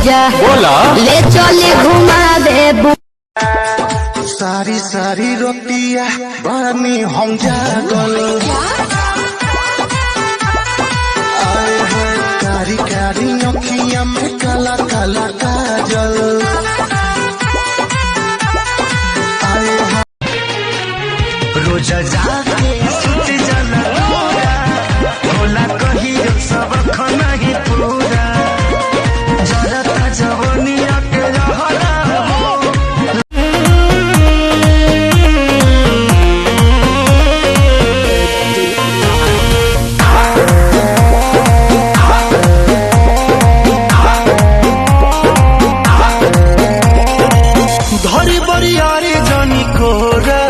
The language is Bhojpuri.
राजा बोला ले चले घुमा दे। सारी सारी रोटिया बानी हम जागल आए हैं कारी कारी अखियां में काला काला काजल आए हैं रोजा जाके सुत जाना भोला कही सब खाना ही पूरा जरता जवनिया के रहला धरी बरियारी जानी कोरा